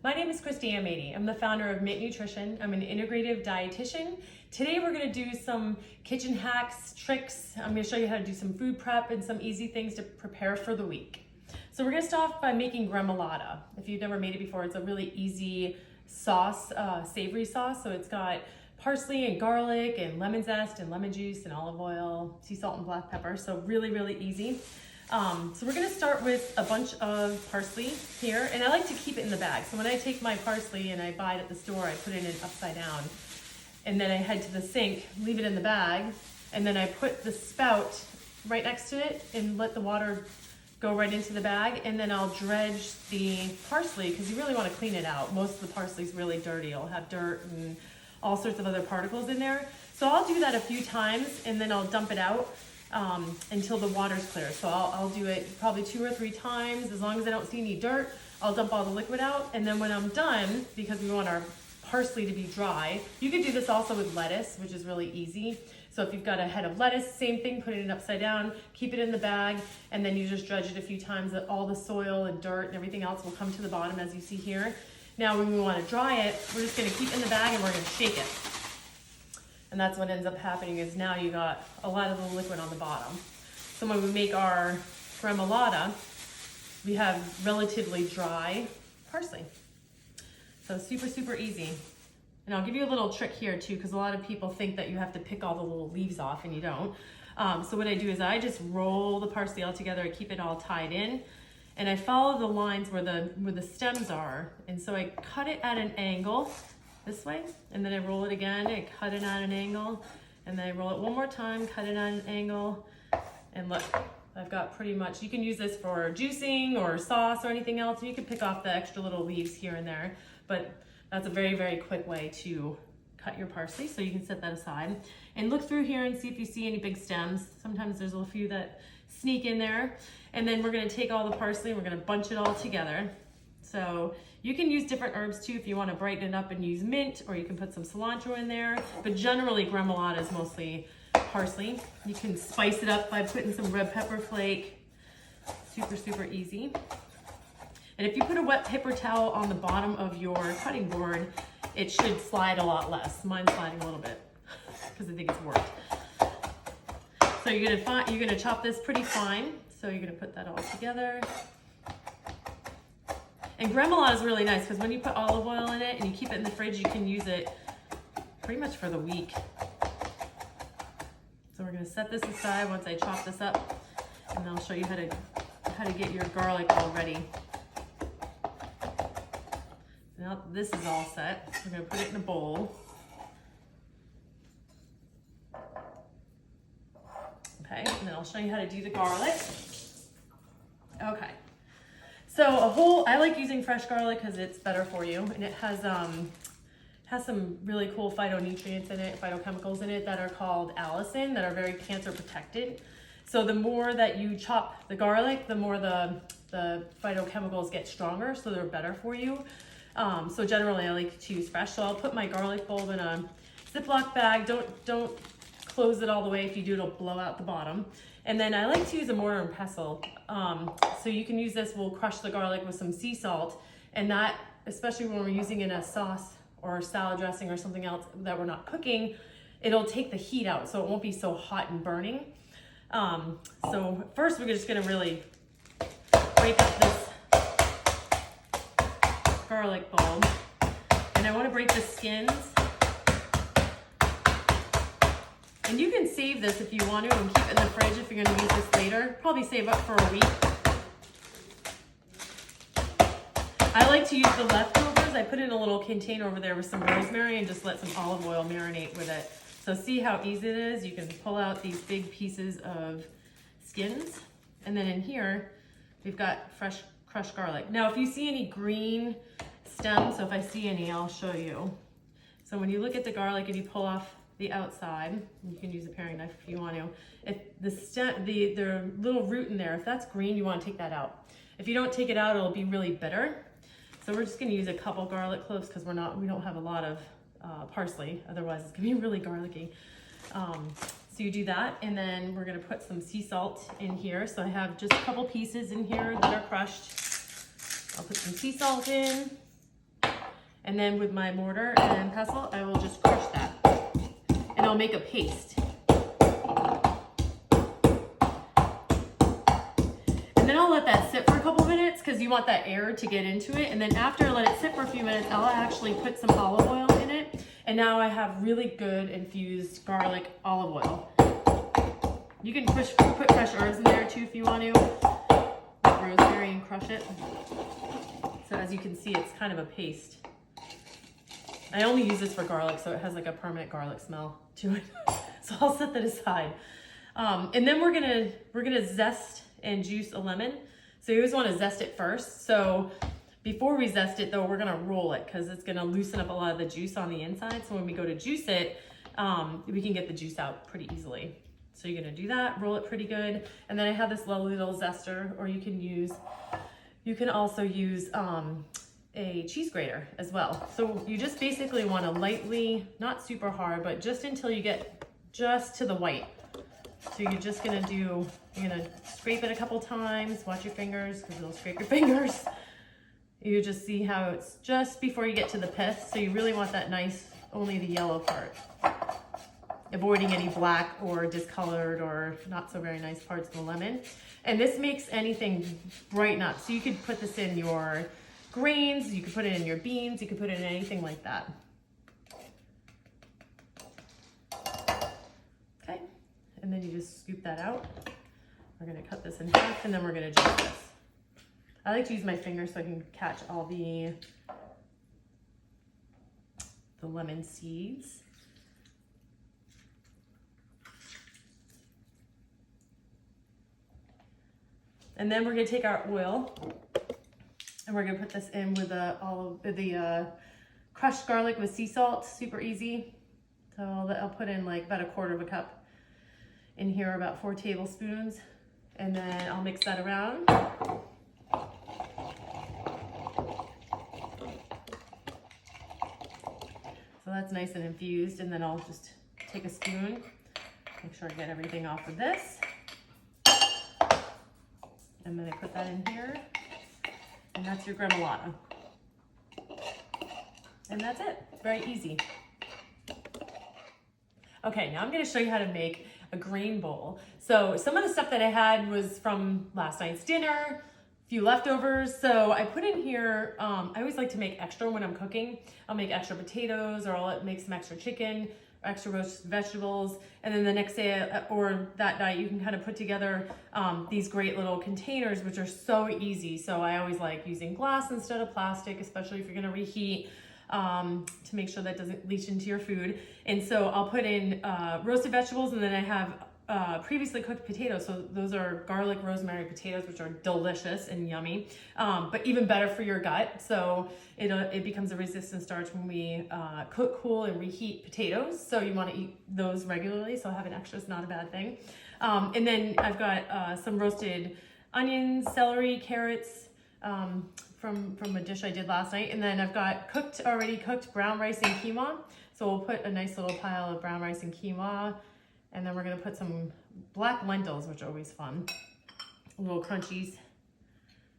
My name is Christy Amady. I'm the founder of Mint Nutrition. I'm an integrative dietitian. Today we're going to do some kitchen hacks, tricks. I'm going to show you how to do some food prep and some easy things to prepare for the week. So we're going to start off by making Gremolata. If you've never made it before, it's a really easy sauce, savory sauce. So it's got parsley and garlic and lemon zest and lemon juice and olive oil, sea salt and black pepper. So really, really easy. So we're gonna start with a bunch of parsley here, and I like to keep it in the bag. So when I take my parsley and I buy it at the store, I put it in upside down, and then I head to the sink, leave it in the bag, and then I put the spout right next to it and let the water go right into the bag, and then I'll dredge the parsley because you really want to clean it out. Most of the parsley is really dirty. It'll have dirt and all sorts of other particles in there. So I'll do that a few times, and then I'll dump it out until the water's clear. So I'll do it probably 2 or 3 times. As long as I don't see any dirt, I'll dump all the liquid out. And then when I'm done, because we want our parsley to be dry, you could do this also with lettuce, which is really easy. So if you've got a head of lettuce, same thing, put it in upside down, keep it in the bag, and then you just dredge it a few times. All the soil and dirt and everything else will come to the bottom, as you see here. Now when we want to dry it, we're just going to keep it in the bag and we're going to shake it. And that's what ends up happening is now you got a lot of the liquid on the bottom. So when we make our Cremolata, we have relatively dry parsley. So super, super easy. And I'll give you a little trick here too, because a lot of people think that you have to pick all the little leaves off and you don't. So what I do is I just roll the parsley all together, I keep it all tied in, and I follow the lines where the stems are. And so I cut it at an angle this way, and then I roll it again, I cut it at an angle, and then I roll it one more time, cut it at an angle, and look, I've got pretty much, you can use this for juicing or sauce or anything else, and you can pick off the extra little leaves here and there, but that's a very, very quick way to cut your parsley, so you can set that aside. And look through here and see if you see any big stems. Sometimes there's a few that sneak in there, and then we're gonna take all the parsley and we're gonna bunch it all together. So you can use different herbs too if you want to brighten it up and use mint, or you can put some cilantro in there. But generally Gremolata is mostly parsley. You can spice it up by putting some red pepper flake. Super, super easy. And if you put a wet paper towel on the bottom of your cutting board, it should slide a lot less. Mine's sliding a little bit because I think it's worked. So you're gonna chop this pretty fine. So you're gonna put that all together. And Gremolata is really nice because when you put olive oil in it and you keep it in the fridge, you can use it pretty much for the week. So we're gonna set this aside once I chop this up, and I'll show you how to get your garlic all ready. Now this is all set. We're gonna put it in a bowl. Okay, and then I'll show you how to do the garlic. Okay. So I like using fresh garlic because it's better for you, and it has some really cool phytonutrients in it, phytochemicals in it that are called allicin, that are very cancer protected. So the more that you chop the garlic, the more the phytochemicals get stronger, so they're better for you. So generally I like to use fresh. So I'll put my garlic bulb in a Ziploc bag. Don't close it all the way. If you do, it'll blow out the bottom. And then I like to use a mortar and pestle. So you can use this, we'll crush the garlic with some sea salt, and that, especially when we're using it in a sauce or salad dressing or something else that we're not cooking, it'll take the heat out so it won't be so hot and burning. So first we're just gonna really break up this garlic bulb, and I wanna break the skins. And you can save this if you want to and keep it in the fridge if you're going to use this later. Probably save up for a week. I like to use the leftovers. I put in a little container over there with some rosemary and just let some olive oil marinate with it. So see how easy it is? You can pull out these big pieces of skins. And then in here, we've got fresh crushed garlic. Now, if you see any green stems, so if I see any, I'll show you. So when you look at the garlic and you pull off the outside, you can use a paring knife if you want to. If the little root in there, if that's green, you want to take that out. If you don't take it out, it'll be really bitter. So we're just going to use a couple garlic cloves because we don't have a lot of parsley. Otherwise, it's going to be really garlicky. So you do that, and then we're going to put some sea salt in here. So I have just a couple pieces in here that are crushed. I'll put some sea salt in. And then with my mortar and pestle, I will just crush that. And I'll make a paste. And then I'll let that sit for a couple minutes because you want that air to get into it. And then after I let it sit for a few minutes, I'll actually put some olive oil in it. And now I have really good infused garlic olive oil. You can put fresh herbs in there too if you want to. Like rosemary, and crush it. So as you can see, it's kind of a paste. I only use this for garlic, so it has like a permanent garlic smell to it. So I'll set that aside. And then we're gonna zest and juice a lemon. So you always want to zest it first. So before we zest it though, we're gonna roll it because it's gonna loosen up a lot of the juice on the inside. So when we go to juice it, we can get the juice out pretty easily. So you're gonna do that, roll it pretty good. And then I have this lovely little zester, or you can also use a cheese grater as well. So you just basically want to lightly, not super hard, but just until you get just to the white. So you're just gonna scrape it a couple times, watch your fingers because it'll scrape your fingers. You just see how it's just before you get to the pith. So you really want that nice, only the yellow part. Avoiding any black or discolored or not so very nice parts of the lemon. And this makes anything brighten up. So you could put this in your grains, you could put it in your beans, you could put it in anything like that. Okay, and then you just scoop that out. We're gonna cut this in half and then we're gonna juice this. I like to use my fingers so I can catch all the lemon seeds. And then we're gonna take our oil and we're gonna put this in with the crushed garlic with sea salt, super easy. So I'll put in like about 1/4 cup in here, about 4 tablespoons. And then I'll mix that around. So that's nice and infused. And then I'll just take a spoon, make sure I get everything off of this. And then I put that in here, and that's your Gremolata. And that's it, very easy. Okay, now I'm gonna show you how to make a grain bowl. So some of the stuff that I had was from last night's dinner, a few leftovers. So I put in here, I always like to make extra when I'm cooking. I'll make extra potatoes, or I'll make some extra chicken, extra roasted vegetables, and then the next day or that night you can kind of put together these great little containers, which are so easy. So I always like using glass instead of plastic, especially if you're gonna reheat, to make sure that doesn't leach into your food. And so I'll put in roasted vegetables, and then I have previously cooked potatoes. So those are garlic rosemary potatoes, which are delicious and yummy, but even better for your gut. So it becomes a resistant starch when we cook, cool, and reheat potatoes. So you want to eat those regularly. So having extra is not a bad thing. And then I've got some roasted onions, celery, carrots, from a dish I did last night. And then I've got already cooked brown rice and quinoa. So we'll put a nice little pile of brown rice and quinoa. And then we're gonna put some black lentils, which are always fun. Little crunchies.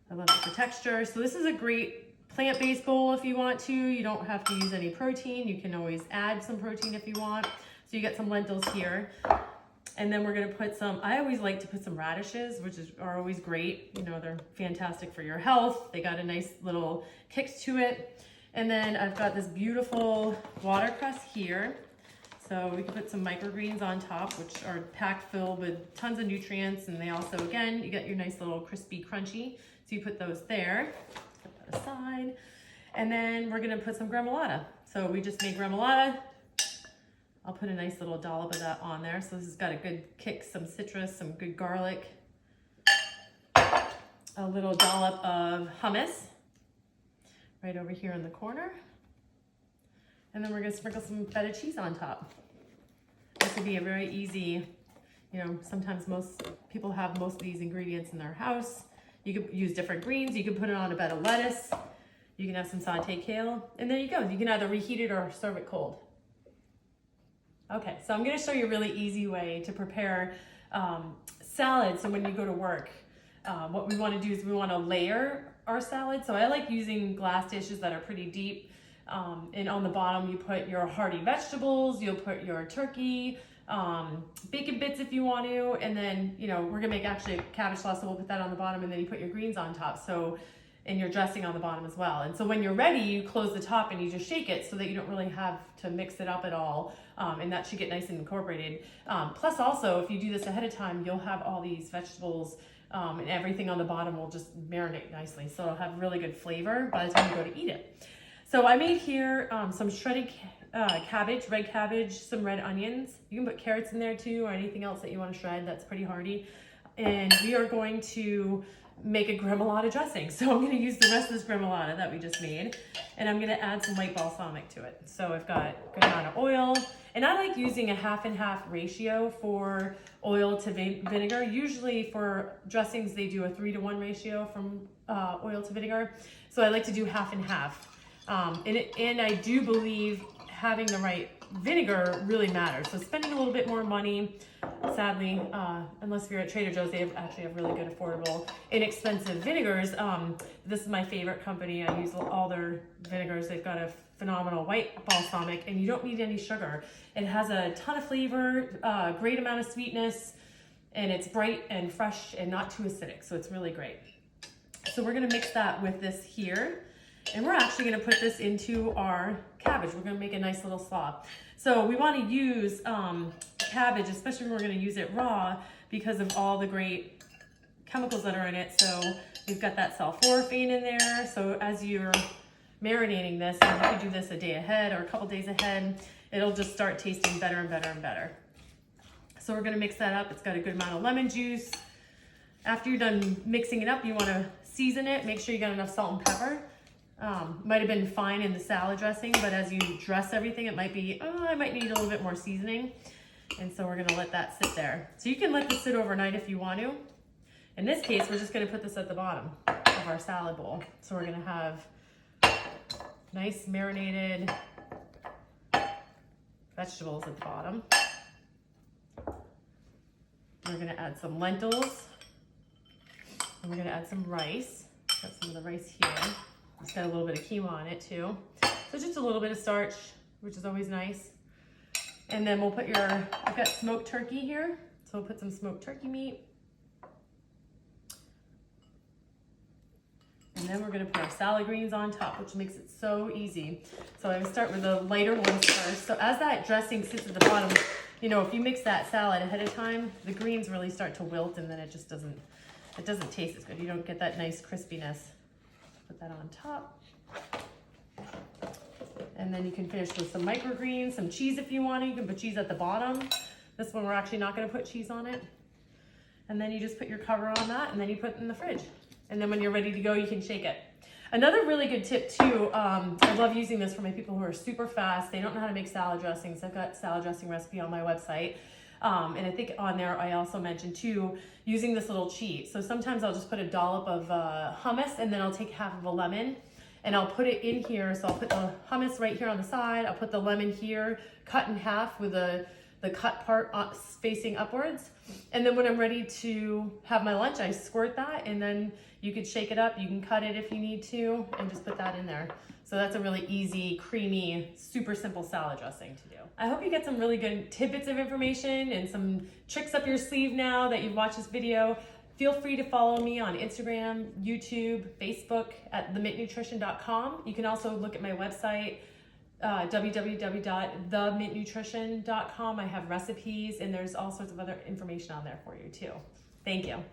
I love it for texture. So this is a great plant-based bowl if you want to. You don't have to use any protein. You can always add some protein if you want. So you get some lentils here. And then we're gonna put I always like to put some radishes, which are always great. You know, they're fantastic for your health. They got a nice little kick to it. And then I've got this beautiful watercress here. So we can put some microgreens on top, which are packed filled with tons of nutrients. And they also, again, you get your nice little crispy crunchy. So you put those there, put that aside. And then we're gonna put some Gremolata. So we just made Gremolata. I'll put a nice little dollop of that on there. So this has got a good kick, some citrus, some good garlic. A little dollop of hummus right over here in the corner. And then we're gonna sprinkle some feta cheese on top. This would be a very easy, sometimes most people have most of these ingredients in their house. You could use different greens. You could put it on a bed of lettuce. You can have some sauteed kale. And there you go. You can either reheat it or serve it cold. Okay, so I'm gonna show you a really easy way to prepare salad. So when you go to work, what we wanna do is we wanna layer our salad. So I like using glass dishes that are pretty deep. And on the bottom, you put your hearty vegetables, you'll put your turkey, bacon bits if you want to, and then, you know, we're gonna make actually a cabbage sauce, so we'll put that on the bottom, and then you put your greens on top. So, and your dressing on the bottom as well. And so when you're ready, you close the top and you just shake it so that you don't really have to mix it up at all. And that should get nice and incorporated. Plus also, if you do this ahead of time, you'll have all these vegetables and everything on the bottom will just marinate nicely. So it'll have really good flavor by the time you go to eat it. So I made here some shredded cabbage, red cabbage, some red onions. You can put carrots in there too, or anything else that you want to shred that's pretty hearty. And we are going to make a Gremolata dressing. So I'm going to use the rest of this Gremolata that we just made, and I'm going to add some white balsamic to it. So I've got a good amount of oil, and I like using a half and half ratio for oil to vinegar. Usually for dressings, they do a 3-to-1 ratio from oil to vinegar. So I like to do half and half. And I do believe having the right vinegar really matters. So spending a little bit more money, sadly, unless you're at Trader Joe's, they actually have really good, affordable, inexpensive vinegars. This is my favorite company. I use all their vinegars. They've got a phenomenal white balsamic, and you don't need any sugar. It has a ton of flavor, great amount of sweetness, and it's bright and fresh and not too acidic. So it's really great. So we're gonna mix that with this here. And we're actually gonna put this into our cabbage. We're gonna make a nice little slaw. So we wanna use cabbage, especially when we're gonna use it raw, because of all the great chemicals that are in it. So we've got that sulforaphane in there. So as you're marinating this, and you can do this a day ahead or a couple days ahead, it'll just start tasting better and better and better. So we're gonna mix that up. It's got a good amount of lemon juice. After you're done mixing it up, you wanna season it. Make sure you got enough salt and pepper. Might have been fine in the salad dressing, but as you dress everything, it might be, I might need a little bit more seasoning. And so we're gonna let that sit there. So you can let this sit overnight if you want to. In this case, we're just gonna put this at the bottom of our salad bowl. So we're gonna have nice marinated vegetables at the bottom. We're gonna add some lentils. And we're gonna add some rice. Got some of the rice here. It's got a little bit of quinoa on it too. So just a little bit of starch, which is always nice. And then we'll put I've got smoked turkey here. So we'll put some smoked turkey meat. And then we're gonna put our salad greens on top, which makes it so easy. So I'm gonna start with the lighter ones first. So as that dressing sits at the bottom, you know, if you mix that salad ahead of time, the greens really start to wilt, and then it just doesn't taste as good. You don't get that nice crispiness. Put that on top. And then you can finish with some microgreens, some cheese if you want to. You can put cheese at the bottom. This one we're actually not going to put cheese on it. And then you just put your cover on that, and then you put it in the fridge. And then when you're ready to go, you can shake it. Another really good tip too, I love using this for my people who are super fast. They don't know how to make salad dressings. I've got salad dressing recipe on my website. And I think on there, I also mentioned too, using this little cheat. So sometimes I'll just put a dollop of hummus, and then I'll take half of a lemon and I'll put it in here. So I'll put the hummus right here on the side. I'll put the lemon here, cut in half with the cut part facing upwards. And then when I'm ready to have my lunch, I squirt that, and then you could shake it up. You can cut it if you need to, and just put that in there. So that's a really easy, creamy, super simple salad dressing to do. I hope you get some really good tidbits of information and some tricks up your sleeve now that you've watched this video. Feel free to follow me on Instagram, YouTube, Facebook at themintnutrition.com. You can also look at my website, www.themintnutrition.com. I have recipes, and there's all sorts of other information on there for you too. Thank you.